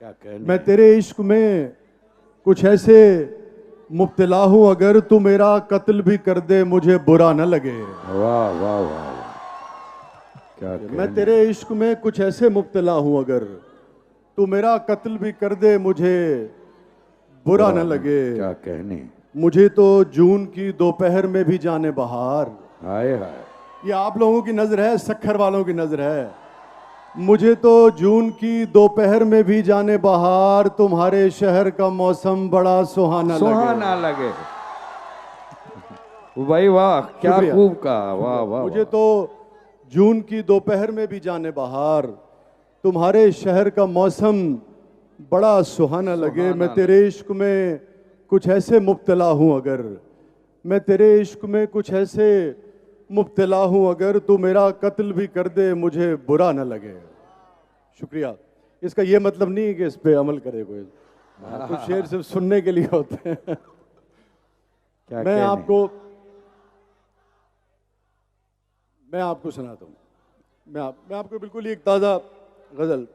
क्या कहने। मैं तेरे इश्क में कुछ ऐसे मुब्तला हूं, अगर तू मेरा कत्ल भी कर दे मुझे बुरा न लगे। वाह वाह वाह वाह, क्या कहने। मैं तेरे इश्क में कुछ ऐसे मुब्तला हूं, अगर तू मेरा कत्ल भी कर दे मुझे बुरा न लगे। क्या कहने। मुझे तो जून की दोपहर में भी जाने बहार। हाय हाय। ये आप लोगों की नजर है, सखर वालों की नजर है। मुझे तो जून की दोपहर में भी जाने बहार, तुम्हारे शहर का मौसम बड़ा सुहाना लगे। भाई वाह, क्या शुक्रिया। खूब कहा, वाह वाह। मुझे तो जून की दोपहर में भी जाने बहार, तुम्हारे शहर का मौसम बड़ा सुहाना लगे। मैं तेरे इश्क में कुछ ऐसे मुब्तला हूं, अगर मैं तेरे इश्क में कुछ ऐसे मुब्तला हूं, अगर तू मेरा कत्ल भी कर दे मुझे बुरा न लगे। शुक्रिया। इसका ये मतलब नहीं है कि इस पे अमल करे कोई। कुछ शेर सिर्फ सुनने के लिए होते हैं। क्या मैं आपको सुनाता हूँ। मैं आपको बिल्कुल एक ताज़ा गज़ल।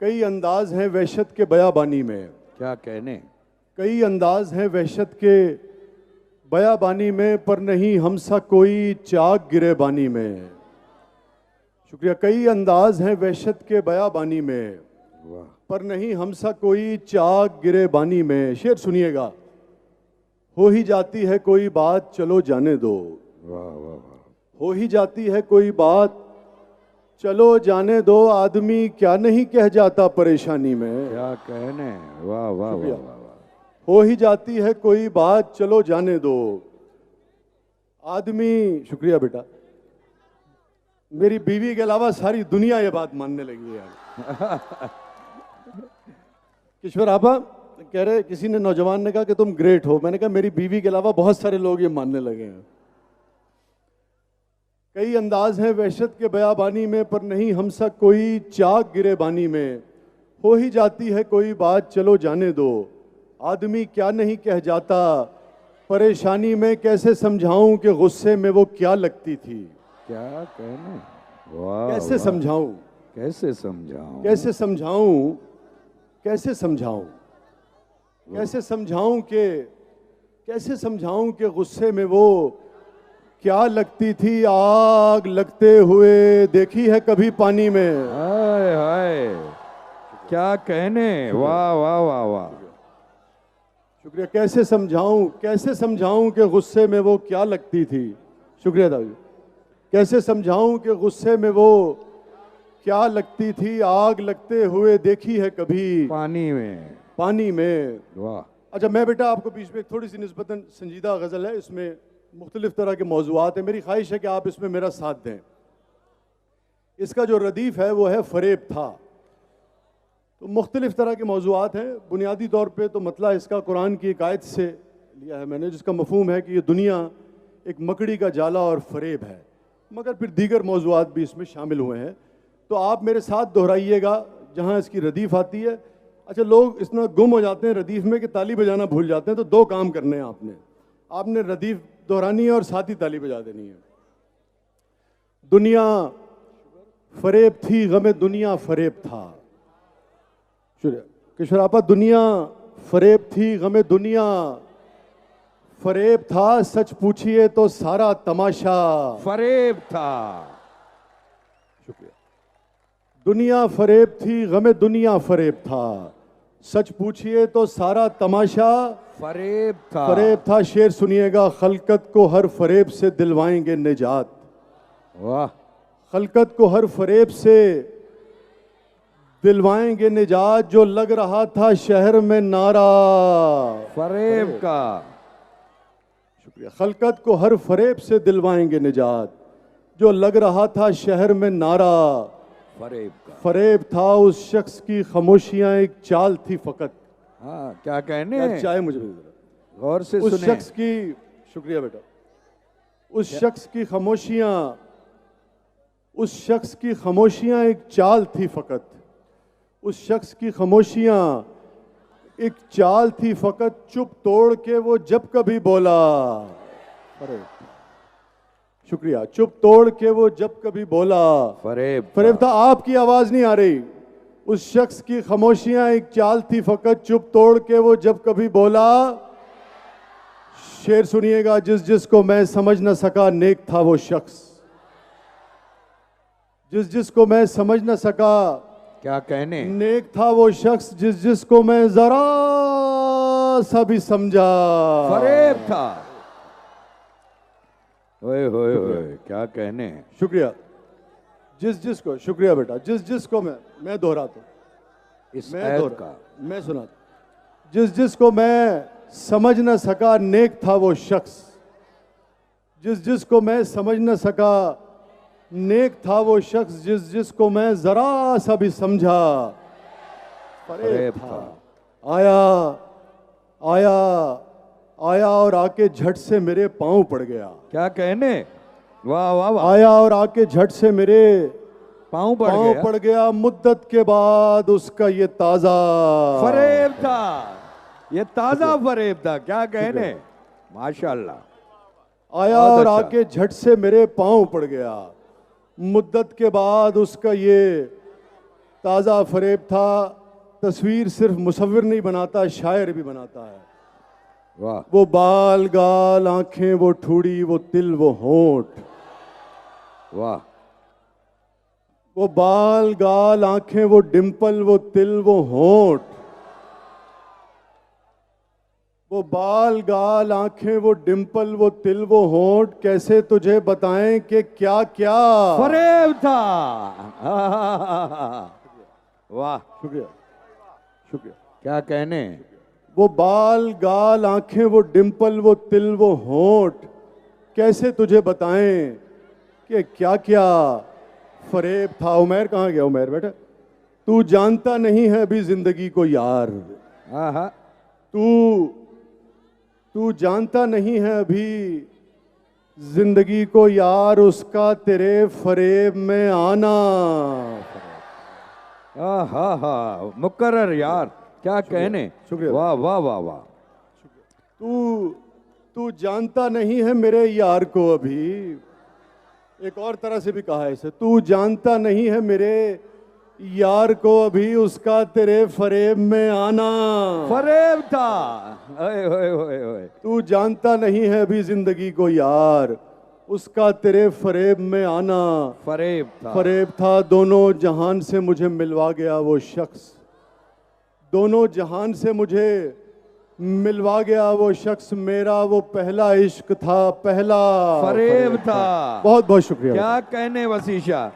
कई अंदाज हैं वहशत के बयाबानी में। क्या कहने। कई अंदाज हैं वहशत के बयाबानी में, पर नहीं हमसा कोई चाक गिरे बानी में। शुक्रिया। कई अंदाज हैं वहशत के बयाबानी में, वाह। पर नहीं हमसा कोई चाक गिरे बानी में। शेर सुनिएगा। हो ही जाती है कोई बात चलो जाने दो। वाह वाह वाह। हो ही जाती है कोई बात चलो जाने दो, आदमी क्या नहीं कह जाता परेशानी में। क्या कहने। वाह वाह वाह वाह। हो ही जाती है कोई बात चलो जाने दो, आदमी। शुक्रिया बेटा। मेरी बीवी के अलावा सारी दुनिया ये बात मानने लगी है यार। किशोर आपा कह रहे, किसी ने नौजवान ने कहा कि तुम ग्रेट हो। मैंने कहा मेरी बीवी के अलावा बहुत सारे लोग ये मानने लगे हैं। कई अंदाज हैं वहशत के बयाबानी में, पर नहीं हमसा कोई चाक गिरे बानी में। हो ही जाती है कोई बात चलो जाने दो, आदमी क्या नहीं कह जाता परेशानी में। कैसे समझाऊं कि गुस्से में वो क्या लगती थी। क्या कहने। वाह। कैसे समझाऊं, कैसे समझाऊं। कैसे समझाऊं, कैसे समझाऊं, कैसे समझाऊं कि कैसे समझाऊं कि गुस्से में वो क्या लगती थी। आग लगते हुए देखी है कभी पानी में। हाय हाय, क्या कहने। वाह वाह वाह वाह। शुक्रिया। कैसे समझाऊं कि गुस्से में वो क्या लगती थी। शुक्रिया दादी। कैसे समझाऊं कि गुस्से में वो क्या लगती थी। आग लगते हुए देखी है कभी पानी में। वाह। अच्छा, मैं बेटा आपको बीच में थोड़ी सी निस्बतन संजीदा गज़ल है, इसमें मुख्तलिफ तरह के मौज़ूआत हैं। मेरी ख्वाहिश है कि आप इसमें मेरा साथ दें। इसका जो रदीफ़ है वो है फ़रेब था। तो मुख्तलिफ तरह के मौज़ूआत हैं। बुनियादी तौर पे तो मतला इसका कुरान की एक आयत से लिया है मैंने, जिसका मफ़हूम है कि ये दुनिया एक मकड़ी का जाला और फ़रेब है, मगर फिर दीगर मौज़ूआत भी इसमें शामिल हुए हैं। तो आप मेरे साथ दोहराइएगा जहाँ इसकी रदीफ़ आती है। अच्छा, लोग इतना गुम हो जाते हैं रदीफ़ में कि ताली बजाना भूल जाते हैं। तो दो काम करने हैं आपने रदीफ़ दोहरानी है और साथ ही ताली बजा देनी है। दुनिया फ़रेब थी, गमे दुनिया फ़रेब था। किशोर आपा, दुनिया फ़रेब थी, गमे दुनिया फ़रेब था। सच पूछिए तो सारा तमाशा फ़रेब था। शुक्रिया। दुनिया फ़रेब थी, गमे दुनिया फ़रेब था। सच पूछिए तो सारा तमाशा फ़रेब था। शेर सुनिएगा। खलकत को हर फ़रेब से दिलवाएंगे निजात। वाह। खलकत को हर फ़रेब से दिलवाएंगे निजात, जो लग रहा था शहर में नारा फ़रेब का। शुक्रिया। खलकत को हर फ़रेब से दिलवाएंगे निजात, जो लग रहा था शहर में नारा फ़रेब का। फ़रेब था। उस शख्स की खामोशियां एक चाल थी फ़कत। हाँ, क्या कहने। चाहे मुझे गौर से उस सुने। शख्स की, शुक्रिया बेटा, उस शख्स की खामोशियां एक चाल थी फ़कत। उस शख्स की खामोशियां एक चाल थी फ़कत, चुप तोड़ के वो जब कभी बोला। अरे शुक्रिया। चुप तोड़ के वो जब कभी बोला फ़रेब था। आपकी आवाज नहीं आ रही। उस शख्स की खामोशियां एक चाल थी फकत चुप तोड़ के वो जब कभी बोला। शेर सुनिएगा, जिस जिसको मैं समझ न सका नेक था वो शख्स। जिस जिसको मैं समझ न सका क्या कहने, नेक था वो शख्स। जिस जिसको मैं जरा सा भी समझा फरेब था। ओए होए होए, क्या कहने। शुक्रिया। जिस जिसको, शुक्रिया बेटा, जिस जिसको मैं दोहराता हूं, इस ऐप का मैं सुनाता। जिस जिसको मैं समझ न सका नेक था वो शख्स। जिस जिसको मैं समझ न सका नेक था वो शख्स। जिस जिसको मैं जरा सा भी समझा फरेब था। आया आया आया और आके झट से मेरे पांव पड़ गया। क्या कहने, वाह वाह वाह। आया और आके झट से मेरे पाँव पांव पड़ गया। मुद्दत के बाद उसका ये ताजा फरेब था, ये ताजा फरेब था। क्या कहने, माशाल्लाह। आया बहुत और अच्छा। आके झट से मेरे पांव पड़ गया। मुद्दत के बाद उसका ये ताजा फरेब था। तस्वीर सिर्फ मुसव्विर नहीं बनाता, शायर भी बनाता है। वाह वो बाल गाल आंखें वो ठूड़ी वो तिल वो होंठ। वाह, वो बाल गाल आंखें वो डिंपल वो तिल वो होंठ। वो बाल गाल आंखें वो डिंपल वो तिल वो होंठ। कैसे तुझे बताएं कि क्या क्या फरेब था। वाह, शुक्रिया शुक्रिया। क्या कहने। वो बाल गाल आंखें वो डिंपल वो तिल वो होंठ। कैसे तुझे बताएं कि क्या क्या फरेब था। उमैर कहाँ गया, उमैर बेटा? तू जानता नहीं है अभी जिंदगी को यार। हाँ, तू जानता नहीं है अभी जिंदगी को यार। उसका तेरे फरेब में आना। हा, मुकर्रर यार। क्या कहने, शुक्रिया। वाह वाह वाह वाह। तू जानता नहीं है मेरे यार को अभी। एक और तरह से भी कहा है इसे, तू जानता नहीं है मेरे यार को अभी। उसका तेरे फरेब में आना फरेब था। ओए ओए ओए ओए। तू जानता नहीं है अभी जिंदगी को यार। उसका तेरे फरेब में आना फरेब था। फरेब था। दोनों जहान से मुझे मिलवा गया वो शख्स। दोनों जहान से मुझे मिलवा गया वो शख्स। मेरा वो पहला इश्क था, पहला फरेब था। बहुत बहुत शुक्रिया। क्या कहने वसीशा।